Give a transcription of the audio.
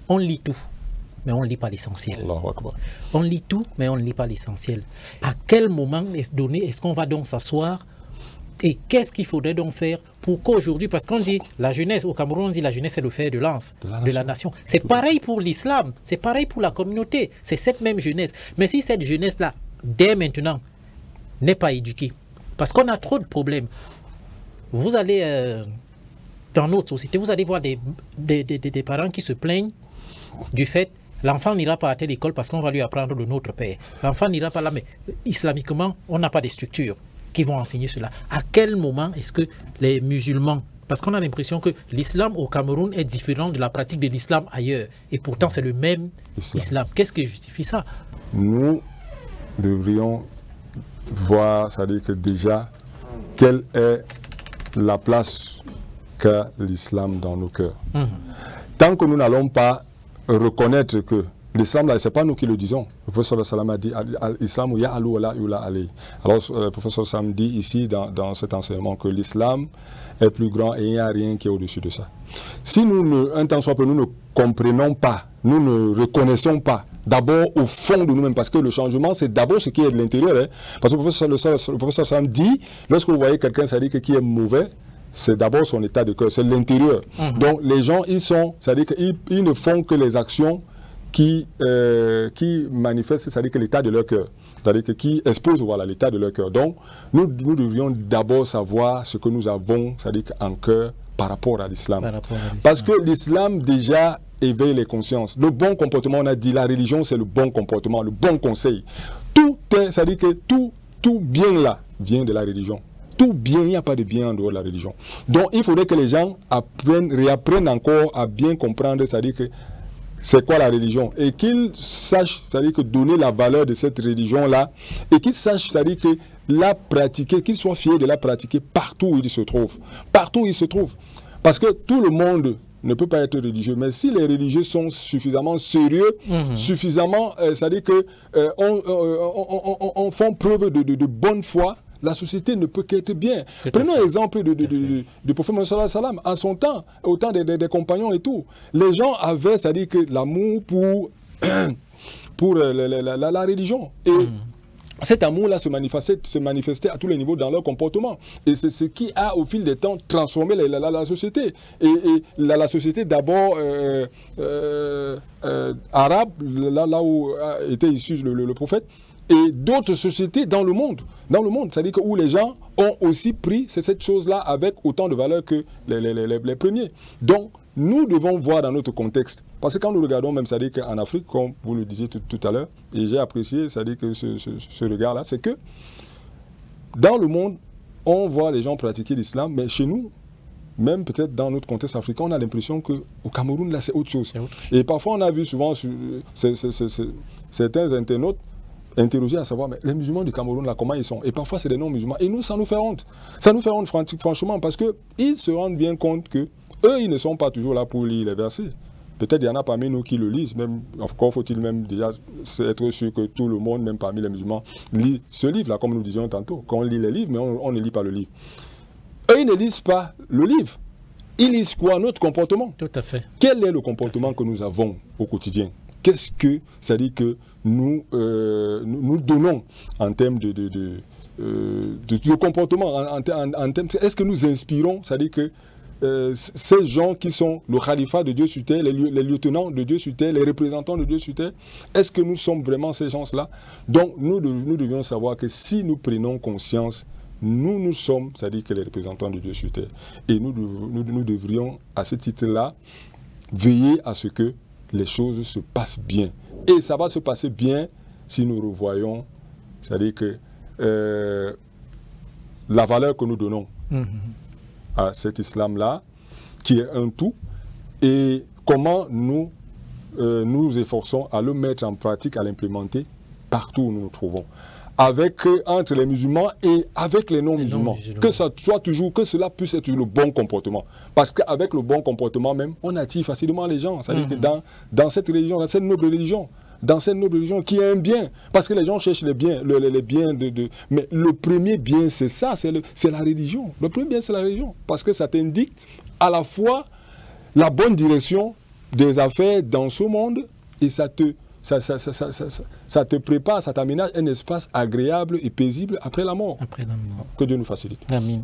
on lit tout, mais on ne lit pas l'essentiel. On lit tout, mais on ne lit pas l'essentiel. À quel moment est-ce qu'on va donc s'asseoir et qu'est-ce qu'il faudrait donc faire pour qu'aujourd'hui, parce qu'on dit la jeunesse, au Cameroun on dit la jeunesse c'est le fer de lance de la nation. C'est pareil pour l'islam, c'est pareil pour la communauté, c'est cette même jeunesse. Mais si cette jeunesse-là, dès maintenant, n'est pas éduquée, parce qu'on a trop de problèmes, vous allez dans notre société, vous allez voir des parents qui se plaignent du fait l'enfant n'ira pas à telle école parce qu'on va lui apprendre le Notre Père. L'enfant n'ira pas là, mais islamiquement, on n'a pas de structures qui vont enseigner cela. À quel moment est-ce que les musulmans, parce qu'on a l'impression que l'islam au Cameroun est différent de la pratique de l'islam ailleurs, et pourtant c'est le même islam. Qu'est-ce qui justifie ça? Nous devrions voir, c'est-à-dire que déjà, quelle est la place qu'a l'islam dans nos cœurs. Tant que nous n'allons pas reconnaître que l'islam, là, ce n'est pas nous qui le disons. Le professeur Salam a dit l'islam, il y a alou, wa la ali. Alors, le professeur Salam dit ici, dans cet enseignement, que l'islam est plus grand et il n'y a rien qui est au-dessus de ça. Si nous, un temps soit peu, nous ne comprenons pas, nous ne reconnaissons pas, d'abord au fond de nous-mêmes, parce que le changement, c'est d'abord ce qui est de l'intérieur. Hein. Parce que le professeur Salam dit, lorsque vous voyez quelqu'un, ça dit que qui est mauvais, c'est d'abord son état de cœur, c'est l'intérieur. Donc, les gens, c'est-à-dire qu'ils ne font que les actions qui manifestent, c'est-à-dire que l'état de leur cœur, c'est-à-dire qui exposent voilà, l'état de leur cœur. Donc, nous devrions d'abord savoir ce que nous avons, c'est-à-dire en cœur par rapport à l'islam. Parce que l'islam déjà éveille les consciences. Le bon comportement, on a dit, la religion c'est le bon comportement, le bon conseil. Tout est, c'est-à-dire que tout bien là vient de la religion. Tout bien, il n'y a pas de bien en dehors de la religion. Donc, il faudrait que les gens réapprennent encore à bien comprendre, c'est-à-dire que c'est quoi la religion, et qu'ils sachent, c'est-à-dire que donner la valeur de cette religion-là, et qu'ils sachent, c'est-à-dire que la pratiquer, qu'ils soient fiers de la pratiquer partout où ils se trouvent. Partout où ils se trouvent. Parce que tout le monde ne peut pas être religieux, mais si les religieux sont suffisamment sérieux, suffisamment, c'est-à-dire que on font preuve de bonne foi, la société ne peut qu'être bien. Prenons l'exemple du prophète Mohammed sallam. En son temps, au temps des compagnons et tout, les gens avaient, c'est-à-dire que l'amour pour la religion. Et cet amour-là se manifestait à tous les niveaux dans leur comportement. Et c'est ce qui a, au fil des temps, transformé la société. Et la société d'abord arabe, là où était issu le prophète, et d'autres sociétés dans le monde. C'est-à-dire que où les gens ont aussi pris cette chose-là avec autant de valeur que les premiers. Donc, nous devons voir dans notre contexte. Parce que quand nous regardons même, c'est-à-dire qu'en Afrique, comme vous le disiez tout à l'heure, et j'ai apprécié, c'est-à-dire que ce regard-là, c'est que dans le monde, on voit les gens pratiquer l'islam, mais chez nous, même peut-être dans notre contexte africain, on a l'impression qu'au Cameroun, là, c'est autre chose. Et parfois, on a vu souvent certains internautes interroger à savoir, mais les musulmans du Cameroun, là, comment ils sont? Et parfois, c'est des non-musulmans. Et nous, ça nous fait honte. Ça nous fait honte, franchement, parce qu'ils se rendent bien compte que eux, ils ne sont pas toujours là pour lire les versets. Peut-être il y en a parmi nous qui le lisent, même, encore faut-il même déjà être sûr que tout le monde, même parmi les musulmans, lit ce livre-là, comme nous disions tantôt. Quand on lit les livres, mais on ne lit pas le livre. Eux, ils ne lisent pas le livre. Ils lisent quoi? Notre comportement. Tout à fait. Quel est le comportement que nous avons au quotidien? Qu'est-ce que ça dit que nous donnons en termes de comportement, en termes, est-ce que nous inspirons, c'est-à-dire que ces gens qui sont le khalifa de Dieu sur terre, les lieutenants de Dieu sur terre, les représentants de Dieu sur terre, est-ce que nous sommes vraiment ces gens-là? Donc nous devions savoir que si nous prenons conscience, nous sommes, c'est-à-dire que les représentants de Dieu sur terre. Et nous devrions, à ce titre-là, veiller à ce que les choses se passent bien. Et ça va se passer bien si nous revoyons, c'est-à-dire que la valeur que nous donnons à cet islam-là, qui est un tout, et comment nous nous efforçons à le mettre en pratique, à l'implémenter partout où nous nous trouvons. Entre les musulmans et avec les non-musulmans. Que ça soit toujours, que cela puisse être le bon comportement. Parce qu'avec le bon comportement même, on attire facilement les gens. C'est-à-dire que dans cette religion, dans cette noble religion, qui est un bien. Parce que les gens cherchent les biens, les biens mais le premier bien, c'est ça, c'est la religion. Le premier bien, c'est la religion. Parce que ça t'indique à la fois la bonne direction des affaires dans ce monde et ça te prépare, ça t'aménage un espace agréable et paisible après la mort. Après la mort. Que Dieu nous facilite. Amen.